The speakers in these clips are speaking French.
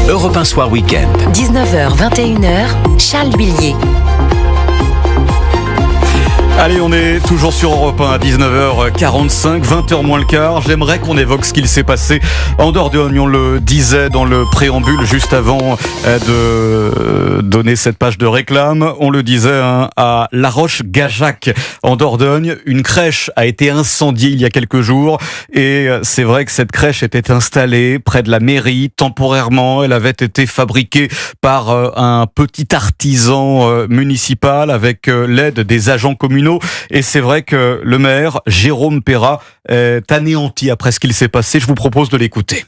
Europe 1 Soir Week-end. 19h, 21h, Charles Billier. Allez, on est toujours sur Europe 1 à 19h45, 20h moins le quart. J'aimerais qu'on évoque ce qu'il s'est passé en Dordogne. On le disait dans le préambule juste avant de donner cette page de réclame. On le disait à La Roche-Gajac en Dordogne. Une crèche a été incendiée il y a quelques jours. Et c'est vrai que cette crèche était installée près de la mairie temporairement. Elle avait été fabriquée par un petit artisan municipal avec l'aide des agents communaux. Et c'est vrai que le maire, Jérôme Perra, est anéanti après ce qu'il s'est passé. Je vous propose de l'écouter.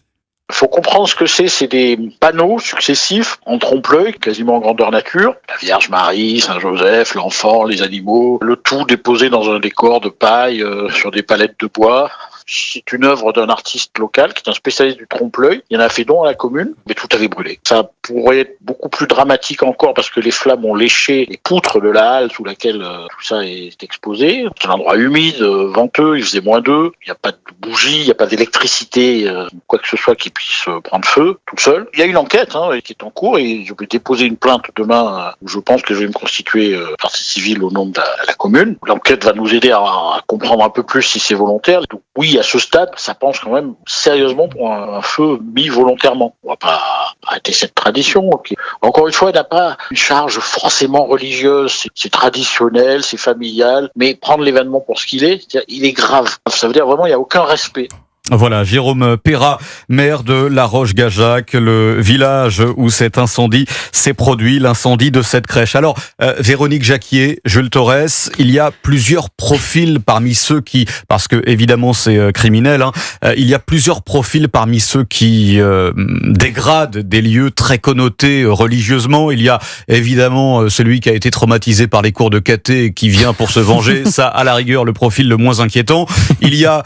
Il faut comprendre ce que c'est des panneaux successifs en trompe-l'œil, quasiment en grandeur nature. La Vierge Marie, Saint-Joseph, l'enfant, les animaux, le tout déposé dans un décor de paille sur des palettes de bois. C'est une œuvre d'un artiste local qui est un spécialiste du trompe-l'œil. Il en a fait don à la commune, mais tout avait brûlé. Ça pourrait être beaucoup plus dramatique encore parce que les flammes ont léché les poutres de la halle sous laquelle tout ça est exposé. C'est un endroit humide, venteux, il faisait -2. Il n'y a pas de bougie, il n'y a pas d'électricité, quoi que ce soit qui puisse prendre feu tout seul. Il y a une enquête qui est en cours et je vais déposer une plainte demain où je pense que je vais me constituer partie civile au nom de la commune. L'enquête va nous aider à comprendre un peu plus si c'est volontaire. Donc oui, à ce stade, ça penche quand même sérieusement pour un feu mis volontairement. On va pas arrêter cette tradition. Okay. Encore une fois, elle n'a pas une charge forcément religieuse. C'est traditionnel, c'est familial, mais prendre l'événement pour ce qu'il est, c'est-à-dire, il est grave. Ça veut dire vraiment il n'y a aucun respect. Voilà, Jérôme Perra, maire de La Roche-Gajac, le village où cet incendie s'est produit, l'incendie de cette crèche. Alors, Véronique Jacquier, Jules Torres, il y a plusieurs profils parmi ceux qui, parce que évidemment c'est criminel, il y a plusieurs profils parmi ceux qui dégradent des lieux très connotés religieusement. Il y a évidemment celui qui a été traumatisé par les cours de caté et qui vient pour se venger. Ça, à la rigueur, le profil le moins inquiétant. Il y a,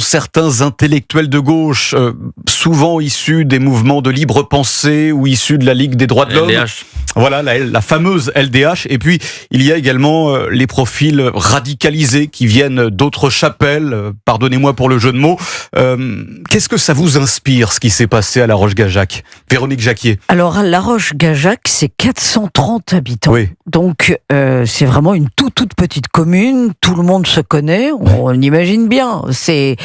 certains intellectuels de gauche, souvent issus des mouvements de libre pensée ou issus de la Ligue des droits de l'homme. LDH. Voilà, la fameuse LDH. Et puis, il y a également les profils radicalisés qui viennent d'autres chapelles. Pardonnez-moi pour le jeu de mots. Qu'est-ce que ça vous inspire, ce qui s'est passé à La Roche-Gajac? Véronique Jacquier. Alors, à La Roche-Gajac, c'est 430 habitants. Oui. Donc, c'est vraiment une toute petite commune. Tout le monde se connaît. On imagine bien. C'est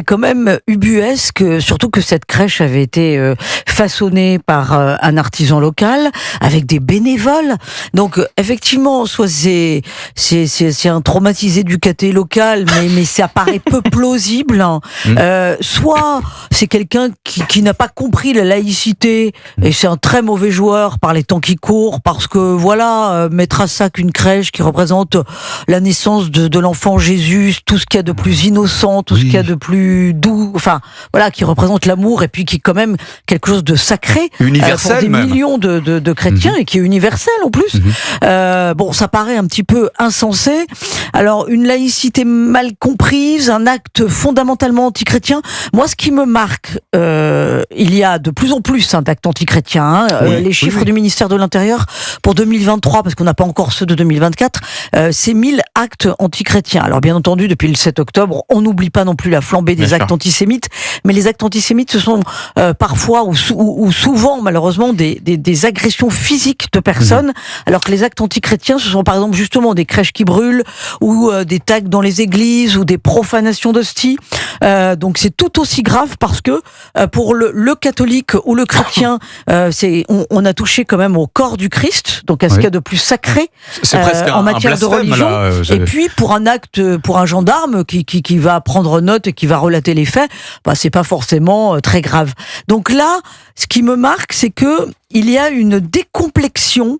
quand même ubuesque, surtout que cette crèche avait été façonnée par un artisan local, avec des bénévoles. Donc, effectivement, soit c'est un traumatisé du caté local, mais ça paraît peu plausible. Soit c'est quelqu'un qui n'a pas compris la laïcité, et c'est un très mauvais joueur par les temps qui courent, parce que voilà, mettre à sac une crèche qui représente la naissance de l'enfant Jésus, tout ce qu'il y a de plus innocent, tout ce qu'il y a de plus doux, enfin voilà, qui représente l'amour et puis qui est quand même quelque chose de sacré, universel, pour des millions de chrétiens et qui est universel en plus. Ça paraît un petit peu insensé. Alors une laïcité mal comprise, un acte fondamentalement antichrétien. Moi, ce qui me marque, il y a de plus en plus d'actes antichrétiens. Les chiffres du ministère de l'Intérieur pour 2023, parce qu'on n'a pas encore ceux de 2024, c'est 1000 actes antichrétiens. Alors bien entendu, depuis le 7 octobre, on n'oublie pas non plus la flambée des actes antisémites, mais les actes antisémites, ce sont parfois ou souvent malheureusement des agressions physiques de personnes, alors que les actes antichrétiens, ce sont par exemple justement des crèches qui brûlent, ou des tags dans les églises, ou des profanations d'hosties. Donc c'est tout aussi grave, parce que pour le catholique ou le chrétien, on a touché quand même au corps du Christ, donc à ce qu'il y a de plus sacré en matière de religion. Là, et puis pour un acte, pour un gendarme qui va prendre note et qui va relater les faits, c'est pas forcément très grave. Donc là, ce qui me marque, c'est que il y a une décomplexion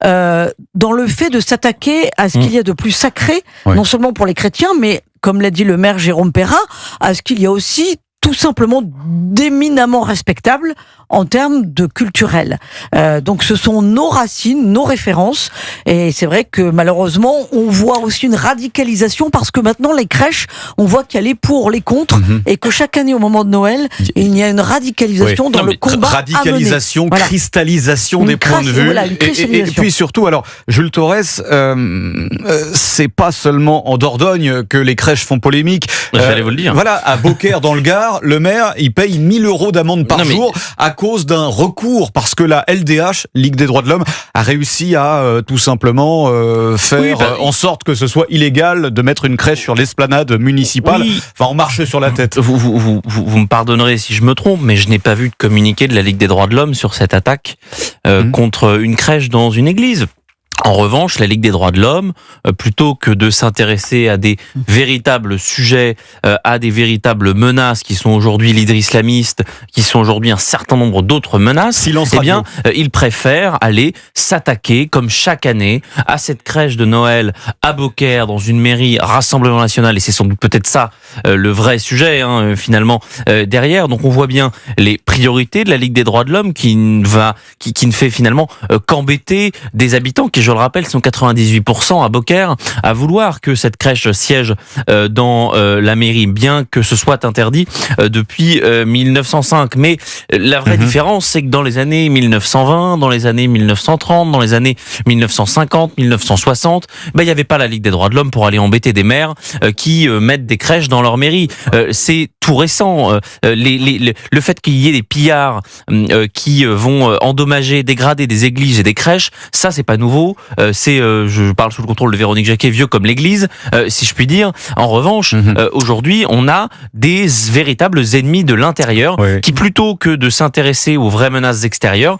dans le fait de s'attaquer à ce qu'il y a de plus sacré, non seulement pour les chrétiens, mais comme l'a dit le maire Jérôme Perra, à ce qu'il y a aussi tout simplement d'éminemment respectable en termes de culturel. Donc ce sont nos racines, nos références, et c'est vrai que malheureusement on voit aussi une radicalisation, parce que maintenant les crèches, on voit qu'il y a les pour, les contre, et que chaque année au moment de Noël, il y a une radicalisation dans le combat radicalisation, à mener. Cristallisation des points de vue, et puis surtout, alors Jules Torres, c'est pas seulement en Dordogne que les crèches font polémique. J'allais vous le dire. Voilà, à Beaucaire dans le Gard, le maire, il paye 1 000 € d'amende par jour à cause d'un recours, parce que la LDH, Ligue des droits de l'homme, a réussi à tout simplement faire en sorte que ce soit illégal de mettre une crèche sur l'esplanade municipale. Enfin, on marche sur la tête. Vous me pardonnerez si je me trompe, mais je n'ai pas vu de communiqué de la Ligue des droits de l'homme sur cette attaque contre une crèche dans une église. En revanche, la Ligue des droits de l'homme, plutôt que de s'intéresser à des véritables sujets, à des véritables menaces qui sont aujourd'hui l'hydre islamiste, qui sont aujourd'hui un certain nombre d'autres menaces, il préfère aller s'attaquer, comme chaque année, à cette crèche de Noël à Beaucaire, dans une mairie Rassemblement National, et c'est sans doute peut-être ça le vrai sujet, finalement, derrière. Donc on voit bien les priorités de la Ligue des droits de l'homme qui ne fait finalement qu'embêter des habitants qui, je le rappelle, sont 98% à Beaucaire à vouloir que cette crèche siège dans la mairie, bien que ce soit interdit depuis 1905. Mais la vraie différence, c'est que dans les années 1920, dans les années 1930, dans les années 1950, 1960, il n'y avait pas la Ligue des droits de l'homme pour aller embêter des maires qui mettent des crèches dans leur mairie. C'est tout récent. Le fait qu'il y ait des pillards qui vont endommager, dégrader des églises et des crèches, ça c'est pas nouveau. Je parle sous le contrôle de Véronique Jacquet, vieux comme l'église, si je puis dire. En revanche, aujourd'hui, on a des véritables ennemis de l'intérieur qui, plutôt que de s'intéresser aux vraies menaces extérieures,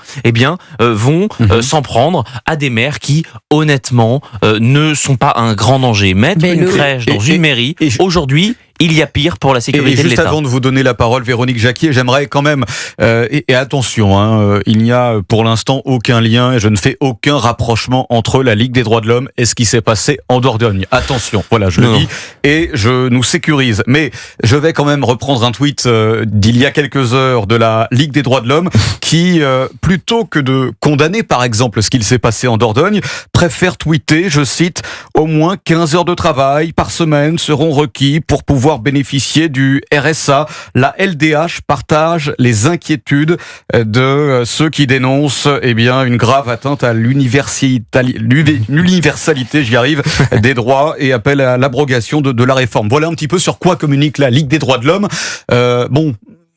vont s'en prendre à des maires qui, honnêtement, ne sont pas un grand danger. Mettre une crèche dans une mairie, aujourd'hui, il y a pire pour la sécurité de l'État. Et juste avant de vous donner la parole, Véronique Jacquier, j'aimerais quand même, et attention, il n'y a pour l'instant aucun lien et je ne fais aucun rapprochement entre la Ligue des droits de l'homme et ce qui s'est passé en Dordogne. Attention, voilà, je le dis et je nous sécurise. Mais je vais quand même reprendre un tweet d'il y a quelques heures de la Ligue des droits de l'homme qui, plutôt que de condamner par exemple ce qu'il s'est passé en Dordogne, préfère tweeter, je cite, « Au moins 15 heures de travail par semaine seront requis pour pouvoir bénéficier du RSA. La LDH partage les inquiétudes de ceux qui dénoncent une grave atteinte à l'universalité, j'y arrive, des droits et appelle à l'abrogation de la réforme. » Voilà un petit peu sur quoi communique la Ligue des droits de l'homme.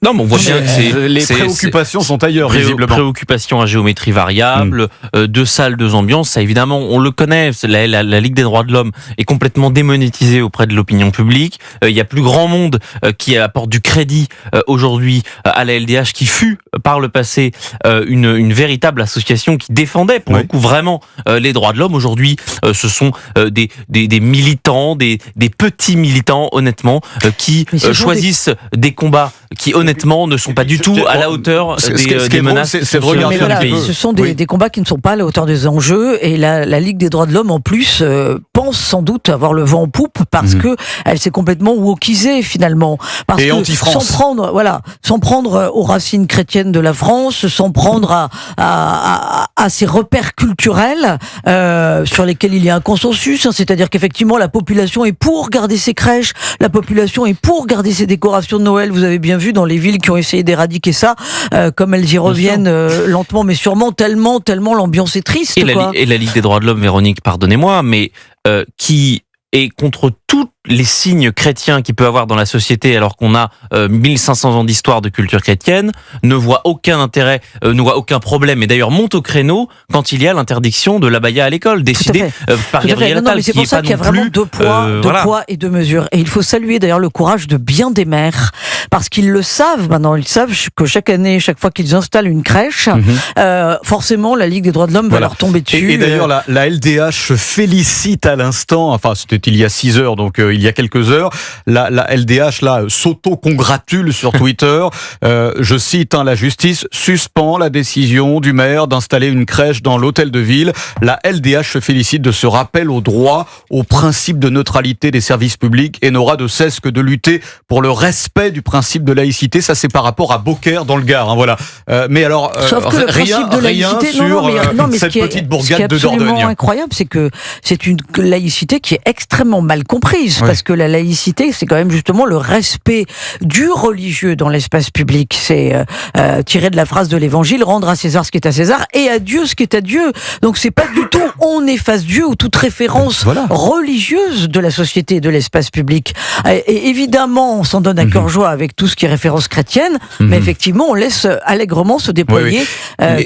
Non, mais on voit bien que les préoccupations sont ailleurs, visiblement. Préoccupations à géométrie variable, 2 salles, 2 ambiances, ça évidemment, on le connaît, la Ligue des droits de l'homme est complètement démonétisée auprès de l'opinion publique. Il y a plus grand monde qui apporte du crédit aujourd'hui à la LDH, qui fut par le passé une véritable association qui défendait pour le coup vraiment les droits de l'homme. Aujourd'hui, ce sont des militants, des petits militants, honnêtement, qui choisissent des combats qui honnêtement ne sont pas du tout à la hauteur des menaces. C'est de regarder un petit peu. Ce sont des combats qui ne sont pas à la hauteur des enjeux et la Ligue des droits de l'homme en plus pense sans doute avoir le vent en poupe parce que elle s'est complètement wokisée finalement. Parce et que anti-France. Sans prendre aux racines chrétiennes de la France, sans prendre à ces repères culturels sur lesquels il y a un consensus, c'est-à-dire qu'effectivement la population est pour garder ses crèches, la population est pour garder ses décorations de Noël. Vous avez bien vu dans les villes qui ont essayé d'éradiquer ça, comme elles y reviennent lentement mais sûrement, tellement l'ambiance est triste. Et la Ligue des droits de l'homme, Véronique, pardonnez-moi, mais qui est contre tous les signes chrétiens qu'il peut avoir dans la société alors qu'on a 1500 ans d'histoire de culture chrétienne, ne voit aucun intérêt, ne voit aucun problème et d'ailleurs monte au créneau quand il y a l'interdiction de l'abaya à l'école, décidée par Gabriel Attal. Mais c'est pour ça qu'il y a vraiment deux poids et deux mesures. Et il faut saluer d'ailleurs le courage de bien des maires, parce qu'ils le savent maintenant, ils savent que chaque année, chaque fois qu'ils installent une crèche, forcément la Ligue des droits de l'homme va leur tomber dessus. Et d'ailleurs la LDH se félicite à l'instant, enfin c'était il y a 6 heures, donc il y a quelques heures, la LDH là s'auto-congratule sur Twitter. Je cite, la justice suspend la décision du maire d'installer une crèche dans l'hôtel de ville. La LDH se félicite de ce rappel au droit, au principe de neutralité des services publics et n'aura de cesse que de lutter pour le respect du principe de laïcité. Ça c'est par rapport à Beaucaire dans le Gard, voilà. Mais alors sauf que le principe de laïcité, sur cette petite bourgade de Dordogne. Ce qui est absolument incroyable, c'est que c'est une laïcité qui est extrêmement mal comprise. laïcité, parce que la laïcité, c'est quand même justement le respect du religieux dans l'espace public. C'est tiré de la phrase de l'Évangile, rendre à César ce qui est à César et à Dieu ce qui est à Dieu. Donc c'est pas du tout on efface Dieu ou toute référence religieuse de la société et de l'espace public. Et évidemment, on s'en donne à cœur joie avec tout ce qui est référence chrétienne, mais effectivement, on laisse allègrement se déployer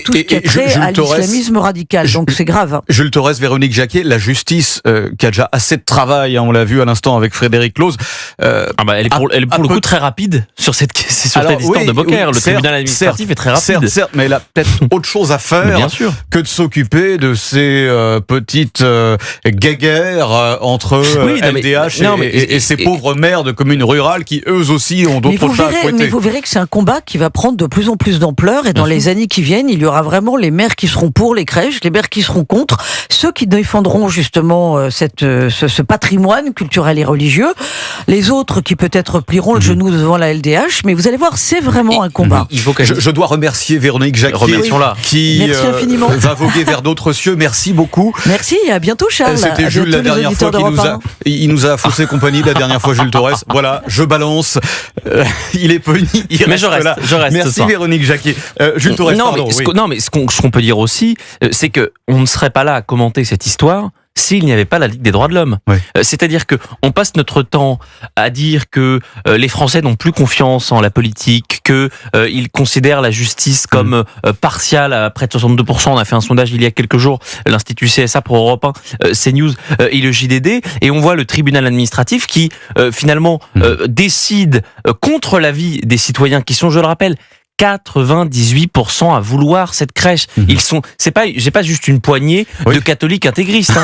tout ce qui a trait à l'islamisme radical. Donc c'est grave. Jules Torres, Véronique Jacquet, la justice qui a déjà assez de travail, on l'a vu à l'instant avec Frédéric Clause. Elle est pour le coup très rapide sur cette histoire de Beaucaire. Le tribunal administratif est très rapide. Certes, mais elle a peut-être autre chose à faire que de s'occuper de ces petites guéguerres entre LDH et ces pauvres maires de communes rurales qui eux aussi ont d'autres chats à fouetter. Mais vous verrez que c'est un combat qui va prendre de plus en plus d'ampleur et dans les années qui viennent, il y aura vraiment les maires qui seront pour les crèches, les maires qui seront contre, ceux qui défendront justement ce patrimoine culturel et religieux, les autres qui peut-être plieront le genou devant la LDH, mais vous allez voir, c'est vraiment un combat. Je dois remercier Véronique Jacquet qui va voguer vers d'autres cieux. Merci beaucoup. Merci, à bientôt Charles. C'était Jules la dernière fois il nous a faussé compagnie la dernière fois, Jules Torres. Voilà, je balance. Il est puni. Mais je reste. Merci Véronique Jacquet. Jules Torres, mais ce qu'on peut dire aussi, c'est que on ne serait pas là à commenter cette histoire s'il n'y avait pas la Ligue des droits de l'homme. C'est-à-dire que on passe notre temps à dire que les Français n'ont plus confiance en la politique, que ils considèrent la justice comme partiale à près de 62%. On a fait un sondage il y a quelques jours, l'Institut CSA pour Europe 1, CNews et le JDD, et on voit le tribunal administratif qui finalement décide contre l'avis des citoyens qui sont, je le rappelle, 98% à vouloir cette crèche. J'ai pas juste une poignée de catholiques intégristes.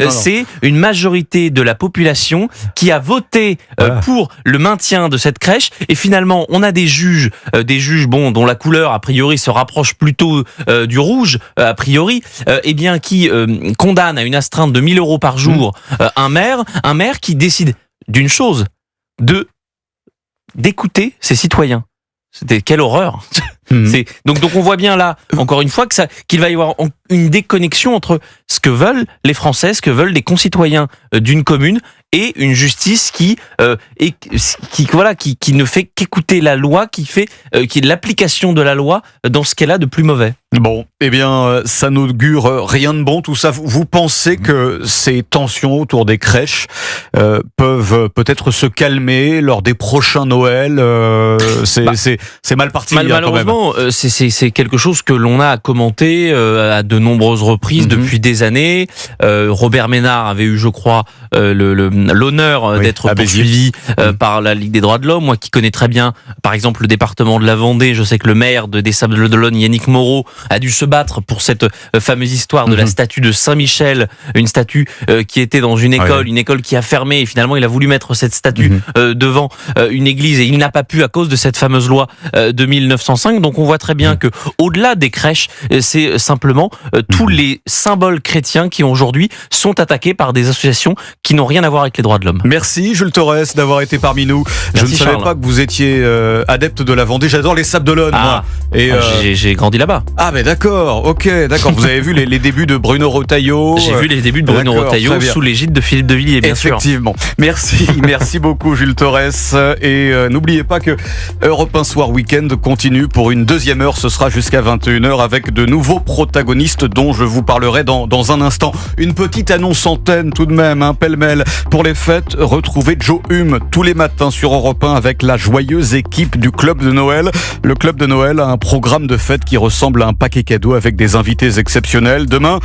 C'est une majorité de la population qui a voté pour le maintien de cette crèche. Et finalement, on a des juges, dont la couleur a priori se rapproche plutôt du rouge a priori, qui condamnent à une astreinte de 1 000 € par jour un maire qui décide d'une chose, d'écouter ses citoyens. Quelle horreur. Donc on voit bien là, encore une fois, qu'il va y avoir une déconnexion entre ce que veulent les Français, ce que veulent les concitoyens d'une commune, et une justice qui ne fait qu'écouter la loi, qui est l'application de la loi dans ce qu'elle a de plus mauvais. Bon, ça n'augure rien de bon tout ça. Vous pensez que ces tensions autour des crèches peuvent peut-être se calmer lors des prochains Noël? C'est mal parti. Malheureusement, c'est quelque chose que l'on a commenté à de nombreuses reprises depuis des années. Robert Ménard avait eu, je crois, l'honneur d'être poursuivi par la Ligue des droits de l'homme. Moi qui connais très bien, par exemple, le département de la Vendée, je sais que le maire des Sables-d'Olonne, Yannick Moreau, a dû se battre pour cette fameuse histoire de la statue de Saint-Michel, une statue qui était dans une école qui a fermé, et finalement il a voulu mettre cette statue devant une église et il n'a pas pu à cause de cette fameuse loi de 1905. Donc on voit très bien que au-delà des crèches, c'est simplement tous les symboles chrétiens qui aujourd'hui sont attaqués par des associations qui n'ont rien à voir avec les droits de l'homme. Merci Jules Torres d'avoir été parmi nous. Je ne savais pas que vous étiez adepte de la Vendée. J'adore les Sables-d'Olonne, moi. Et j'ai grandi là-bas. Ah mais d'accord. Vous avez vu les débuts de Bruno Retailleau. J'ai vu les débuts de Bruno Retailleau sous l'égide de Philippe de Villiers, bien sûr. Effectivement. Merci beaucoup Jules Torres. Et n'oubliez pas que Europe 1 Soir Week-end continue pour une deuxième heure. Ce sera jusqu'à 21h avec de nouveaux protagonistes dont je vous parlerai dans un instant. Une petite annonce antenne tout de même, pêle-mêle. Pour les fêtes, retrouvez Joe Hume tous les matins sur Europe 1 avec la joyeuse équipe du Club de Noël. Le Club de Noël a un programme de fête qui ressemble à un paquet cadeau avec des invités exceptionnels. Demain,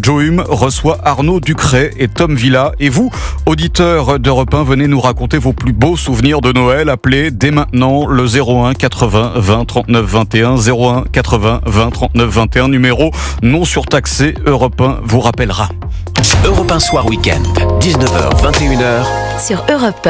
Joe Hume reçoit Arnaud Ducret et Tom Villa. Et vous, auditeurs d'Europe 1, venez nous raconter vos plus beaux souvenirs de Noël. Appelez dès maintenant le 01 80 20 39 21. 01 80 20 39 21. Numéro non surtaxé. Europe 1 vous rappellera. Europe 1 Soir Week-end, 19h, 21h. Sur Europe 1.